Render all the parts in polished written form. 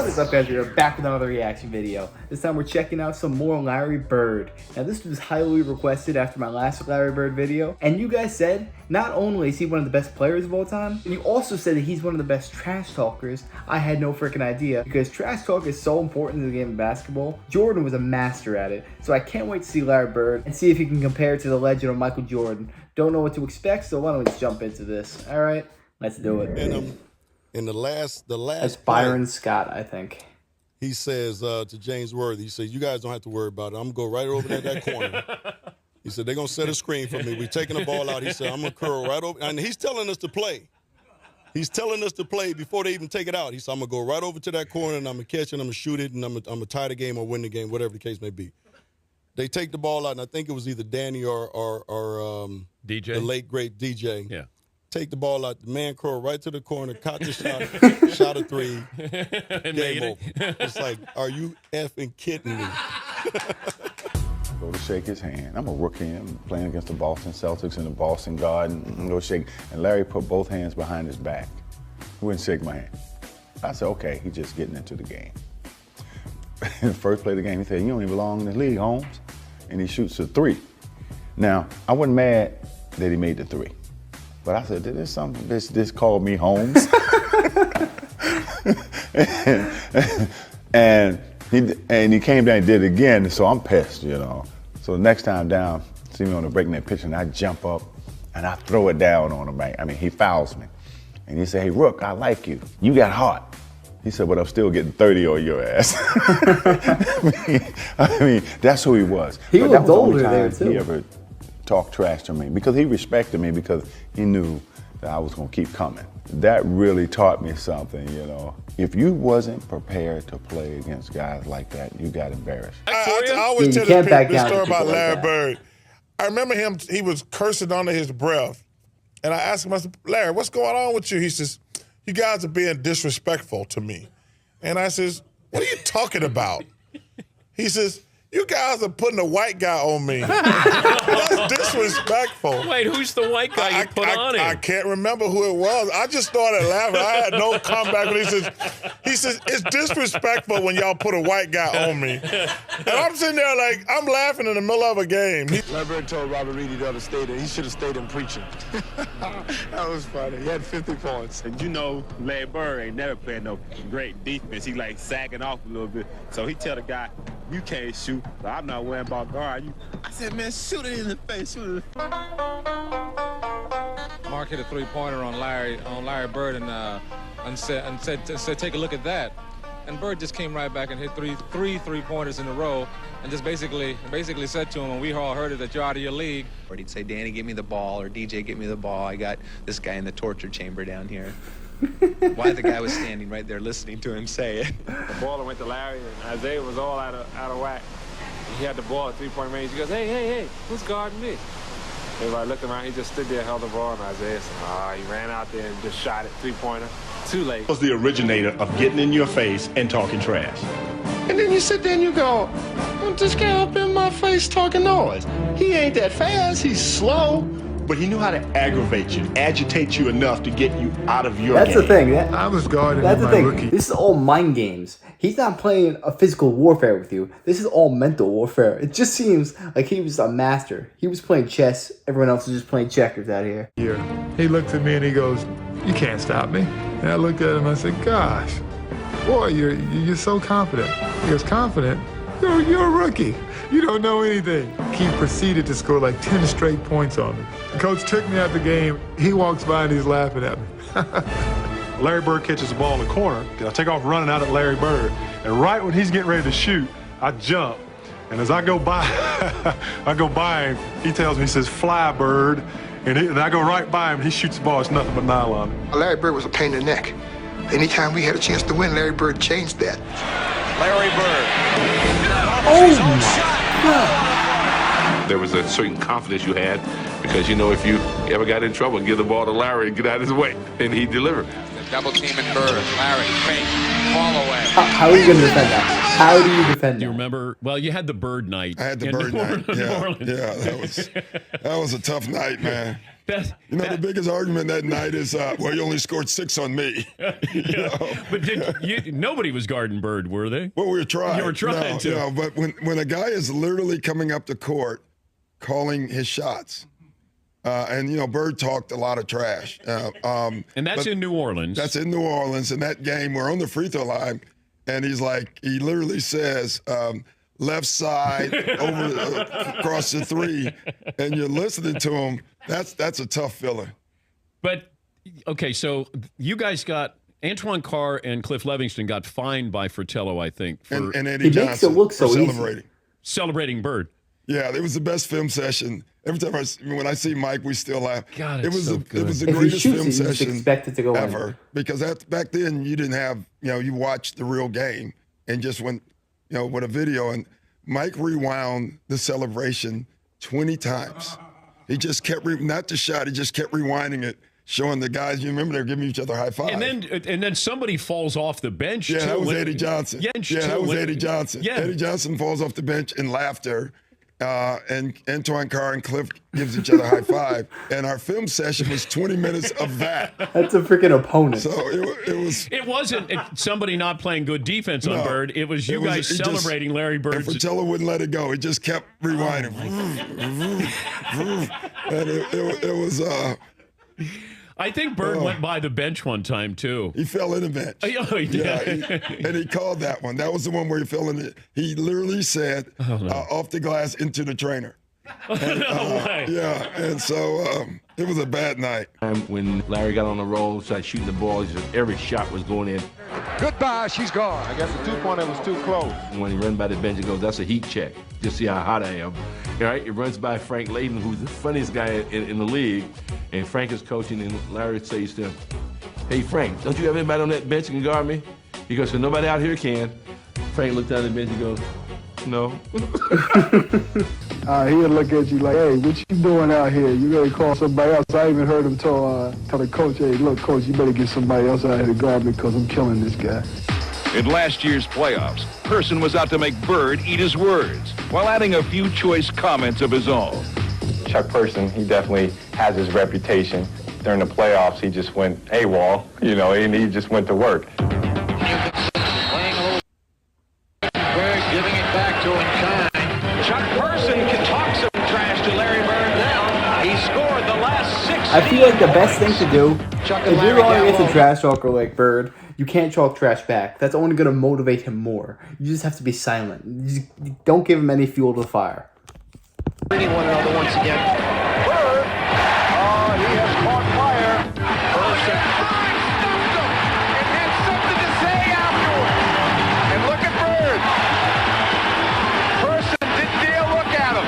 What is up, guys? We're back with another reaction video. This time we're checking out some more Larry Bird. Now this was highly requested after my last Larry Bird video, and you guys said not only is he one of the best players of all time, but you also said that he's one of the best trash talkers. I had no freaking idea, because trash talk is so important in the game of basketball. Jordan was a master at it, so I can't wait to see Larry Bird and see if he can compare to the legend of Michael Jordan. Don't know what to expect, so why don't we just jump into this? All right, let's do it. And in the last That's Byron Scott, I think. He says to James Worthy, he says, "You guys don't have to worry about it. I'm gonna go right over there that corner." He said, "They're gonna set a screen for me. We're taking the ball out." He said, "I'm gonna curl right over," and he's telling us to play. He's telling us to play before they even take it out. He said, "I'm gonna go right over to that corner and I'm gonna catch it, and I'm gonna shoot it, and I'm gonna tie the game or win the game, whatever the case may be." They take the ball out, and I think it was either Danny or DJ, the late great DJ. Yeah. Take the ball out, the man curl right to the corner, caught the shot, shot a three, game over. It's like, are you effing kidding me? Go to shake his hand. I'm a rookie. I'm playing against the Boston Celtics in the Boston Garden. I'm go shake, and Larry put both hands behind his back. He wouldn't shake my hand. I said, okay, he's just getting into the game. The first play of the game, he said, "You don't even belong in the league, Holmes." And he shoots a three. Now, I wasn't mad that he made the three. But I said, "There's some bitch this called me Holmes." and he came down and did it again, so I'm pissed, you know. So the next time down, see me on the breakneck pitch, and I jump up and I throw it down on him. I mean, he fouls me. And he said, "Hey, Rook, I like you. You got heart." He said, "But I'm still getting 30 on your ass." I mean, that's who he was. He but looked that was older the only there, time too. He ever talked trash to me because he respected me because he knew that I was going to keep coming. That really taught me something, you know. If you wasn't prepared to play against guys like that, you got embarrassed. I always tell this story about Larry Bird. I remember him, he was cursing under his breath. And I asked him, I said, "Larry, what's going on with you?" He says, "You guys are being disrespectful to me." And I says, "What are you talking about?" He says, "You guys are putting a white guy on me." That's disrespectful. Wait, who's the white guy you put on him? I can't remember who it was. I just started laughing. I had no comeback. But he says, "It's disrespectful when y'all put a white guy on me." And I'm sitting there like, I'm laughing in the middle of a game. Larry Bird told Robert Reedy the other day that he should have stayed in preaching. That was funny. He had 50 points. And you know, Larry Bird ain't never playing no great defense. He like sagging off a little bit. So he tell the guy, "You can't shoot, so I'm not worrying about guard you." I said, "Man, shoot it in the face, shoot it." Mark hit a three-pointer on Larry Bird and said, "Take a look at that." And Bird just came right back and hit three three-pointers in a row, and just basically said to him, and we all heard it, that you're out of your league. Or he'd say, "Danny, give me the ball," or "DJ, give me the ball. I got this guy in the torture chamber down here." Why the guy was standing right there listening to him say it. The ball went to Larry, and Isaiah was all out of whack. He had the ball at three-point range. He goes, hey, who's guarding me?" Everybody looked around. He just stood there, held the ball, and Isaiah said, he ran out there and just shot it, three-pointer. Too late. Was the originator of getting in your face and talking trash. And then you sit there and you go, "Well, this guy up in my face talking noise. He ain't that fast. He's slow." But he knew how to aggravate you, agitate you enough to get you out of your That's game. the thing. I was guarding That's the my thing. rookie. This is all mind games. He's not playing a physical warfare with you. This is all mental warfare. It just seems like he was a master. He was playing chess. Everyone else was just playing checkers out here. He looked at me and he goes, "You can't stop me." And I looked at him and I said, "Gosh, boy, you're so confident." He goes, "Confident? You're a rookie. You don't know anything." He proceeded to score like 10 straight points on me. The coach took me out the game. He walks by and he's laughing at me. Larry Bird catches the ball in the corner. I take off running out at Larry Bird. And right when he's getting ready to shoot, I jump. And as I go by, him, he tells me, he says, "Fly, Bird." And I go right by him, and he shoots the ball. It's nothing but nylon. Larry Bird was a pain in the neck. Anytime we had a chance to win, Larry Bird changed that. Larry Bird. Oh my God. There was a certain confidence you had because, you know, if you ever got in trouble, give the ball to Larry and get out of his way, and he delivered. Double teaming Bird. Larry, fake, fall away. How are you going to defend that? How do you defend Do you that? remember? Well, you had the Bird night. I had the in Bird night. New Yeah, Orleans. that was a tough night, man. The biggest argument that night is, well, you only scored 6 on me. But nobody was guarding Bird, were they? Well, we were trying. You were trying to. No, but when a guy is literally coming up the court, calling his shots, and Bird talked a lot of trash. And that's in New Orleans. That's in New Orleans. In that game, we're on the free throw line, and he literally says, left side across the 3, and you're listening to him. That's a tough feeling. But okay, so you guys got Antoine Carr and Cliff Livingston got fined by Fratello, I think, for and Eddie Johnson makes it look so for easy. Celebrating Bird. Yeah, it was the best film session. Every time when I see Mike, we still laugh. God, it was so good. It was the If he greatest shoots film it, you just session expect it to go ever. in. Because back then you didn't have, you watched the real game and just went, with a video. And Mike rewound the celebration 20 times. He just kept not the shot. He just kept rewinding it, showing the guys. You remember they were giving each other high five. And then somebody falls off the bench. Yeah, too. that was Eddie Johnson. That was Eddie Johnson. Yeah. Eddie Johnson falls off the bench in laughter. And Antoine Carr and Cliff gives each other a high five. And our film session was 20 minutes of that. That's a freaking opponent. So it was. It wasn't somebody not playing good defense on Bird. It was you guys celebrating Larry Bird's. And Fratello wouldn't let it go. He just kept rewinding. And it was. I think Bird went by the bench one time, too. He fell in the bench. Oh, he did. Yeah, and he called that one. That was the one where he fell in it. He literally said, off the glass into the trainer. And, No way. Yeah, and so it was a bad night. When Larry got on the roll, started shooting the ball, every shot was going in. Goodbye, she's gone. I guess the 2-pointer was too close. When he ran by the bench, he goes, that's a heat check. Just see how hot I am. All right, it runs by Frank Layden, who's the funniest guy in the league. And Frank is coaching, and Larry says to him, hey, Frank, don't you have anybody on that bench that can guard me? He goes, so nobody out here can. Frank looked down at the bench and goes, no. He'll look at you like, hey, what you doing out here? You ready to call somebody else? I even heard him tell the coach, hey, look, coach, you better get somebody else out here to guard me because I'm killing this guy. In last year's playoffs, Person was out to make Bird eat his words while adding a few choice comments of his own. Chuck Person, he definitely has his reputation. During the playoffs, he just went AWOL, and he just went to work. Giving it back to him kind. Chuck Person can talk some trash to Larry Bird now. He scored the last 6. I feel like the best thing to do, if you're going against a trash talker like Bird, you can't talk trash back. That's only going to motivate him more. You just have to be silent. You don't give him any fuel to the fire. Really want another once again. Bird, he has caught fire. Person stumped him and had something to say afterwards. And look at Bird. Person didn't dare look at him.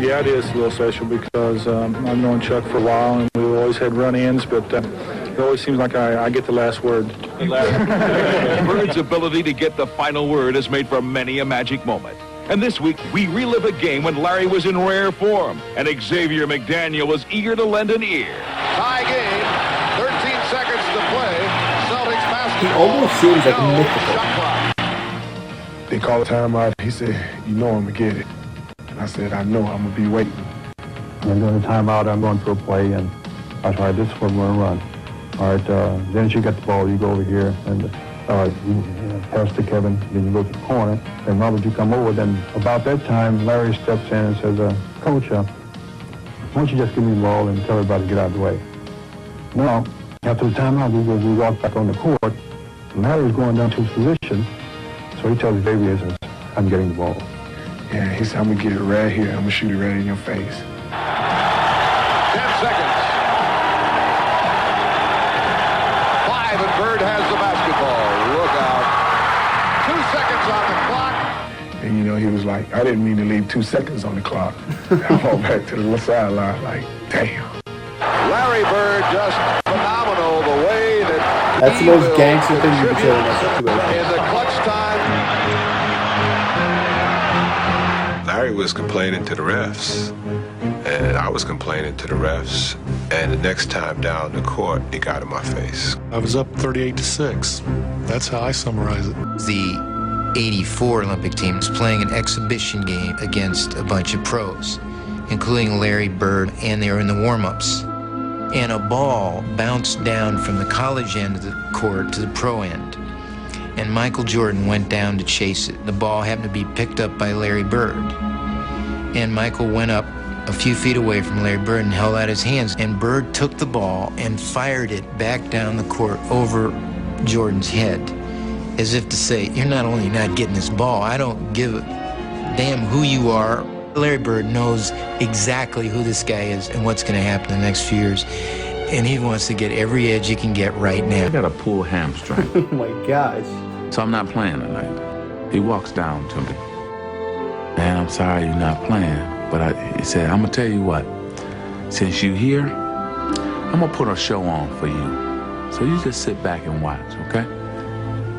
Yeah, it is a little special because I've known Chuck for a while and we've always had run-ins, but it always seems like I get the last word. Bird's ability to get the final word has made for many a magic moment. And this week, we relive a game when Larry was in rare form and Xavier McDaniel was eager to lend an ear. Tie game, 13 seconds to play. Celtics basketball. He almost seems like mythical. They called a timeout. He said, you know I'm going to get it. And I said, I know I'm going to be waiting. And during the timeout, I'm going to a play, and I said, all right, this is what I'm going to run. All right, then you get the ball, you go over here, and you pass to Kevin, then you go to the corner, and Robert, you come over. Then about that time, Larry steps in and says, Coach, why don't you just give me the ball and tell everybody to get out of the way. Now, after the timeout, we walk back on the court, and Larry's going down to his position, so he tells Xavier, says, I'm getting the ball. Yeah, he said, I'm going to get it right here. I'm going to shoot it right in your face. 10 seconds. 5, and Bird has the basketball. Look out. 2 seconds on the clock. And, he was like, I didn't mean to leave 2 seconds on the clock. I fall back to the sideline like, damn. Larry Bird just phenomenal the way that That's the most gangster thing you can say in that situation. in the clutch time. Larry was complaining to the refs, and I was complaining to the refs, and the next time down the court, he got in my face. I was up 38-6. That's how I summarize it. The 1984 Olympic team was playing an exhibition game against a bunch of pros, including Larry Bird, and they were in the warm-ups. And a ball bounced down from the college end of the court to the pro end. And Michael Jordan went down to chase it. The ball happened to be picked up by Larry Bird. And Michael went up a few feet away from Larry Bird and held out his hands. And Bird took the ball and fired it back down the court over Jordan's head, as if to say, you're not only not getting this ball, I don't give a damn who you are. Larry Bird knows exactly who this guy is and what's going to happen in the next few years. And he wants to get every edge he can get right now. I got a pulled hamstring. Oh my gosh. So I'm not playing tonight. He walks down to me. Man, I'm sorry you're not playing. But he said, I'm going to tell you what. Since you're here, I'm going to put a show on for you. So you just sit back and watch, okay?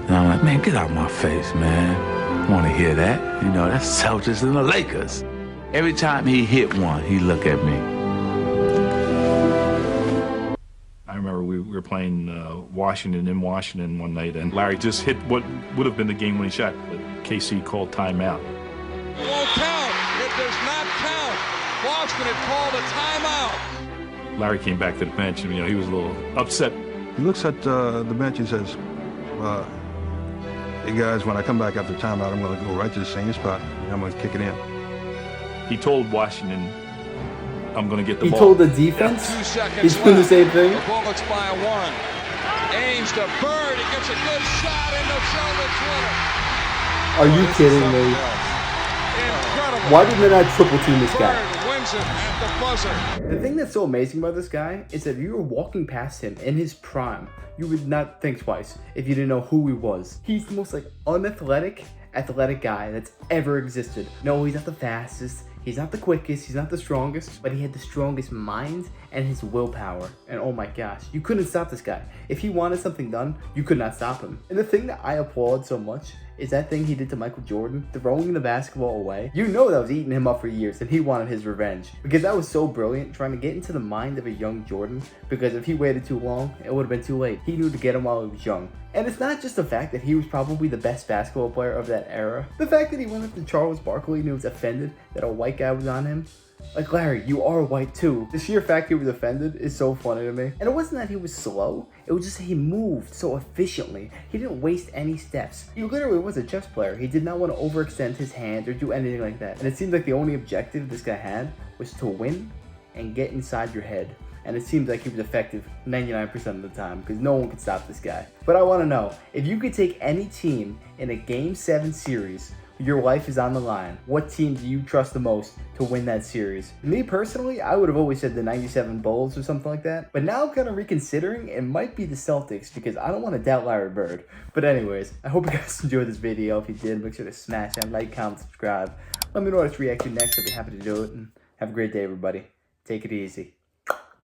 And I'm like, man, get out of my face, man. I want to hear that. You know, that's Celtics and the Lakers. Every time he hit one, he look at me. I remember we were playing Washington in Washington one night, and Larry just hit what would have been the game-winning shot, but KC called timeout. It won't count. It does not count. Boston had called a timeout. Larry came back to the bench, and he was a little upset. He looks at the bench and says, hey guys, when I come back after timeout, I'm going to go right to the same spot, and I'm going to kick it in. He told Washington, I'm going to get the He ball. told the defense? 2 seconds He's doing the left. same thing? The Bullets by 1. Aims to Bird. He gets a good shot in the Celtics winner. Are you kidding me? Incredible. Why did they not triple team this guy? Bird wins it at the buzzer. The thing that's so amazing about this guy is that if you were walking past him in his prime, you would not think twice if you didn't know who he was. He's the most unathletic, athletic guy that's ever existed. No, he's not the fastest. He's not the quickest, he's not the strongest, but he had the strongest mind and his willpower. And oh my gosh, you couldn't stop this guy. If he wanted something done, you could not stop him. And the thing that I applaud so much is that thing he did to Michael Jordan, throwing the basketball away. You know that was eating him up for years and he wanted his revenge. Because that was so brilliant, trying to get into the mind of a young Jordan, because if he waited too long, it would have been too late. He knew to get him while he was young. And it's not just the fact that he was probably the best basketball player of that era. The fact that he went up to Charles Barkley and he was offended that a white guy was on him. Like, Larry, you are white too. The sheer fact he was offended is so funny to me. And it wasn't that he was slow, it was just that he moved so efficiently. He didn't waste any steps. He literally was a chess player. He did not want to overextend his hand or do anything like that. And it seemed like the only objective this guy had was to win and get inside your head. And it seems like he was effective 99% of the time because no one could stop this guy. But I want to know, if you could take any team in a Game 7 series, your life is on the line, what team do you trust the most to win that series? Me personally, I would have always said the 97 Bulls or something like that. But now I'm kind of reconsidering, it might be the Celtics because I don't want to doubt Larry Bird. But anyways, I hope you guys enjoyed this video. If you did, make sure to smash that like, comment, subscribe. Let me know what to react to next. I'd be happy to do it. And have a great day, everybody. Take it easy.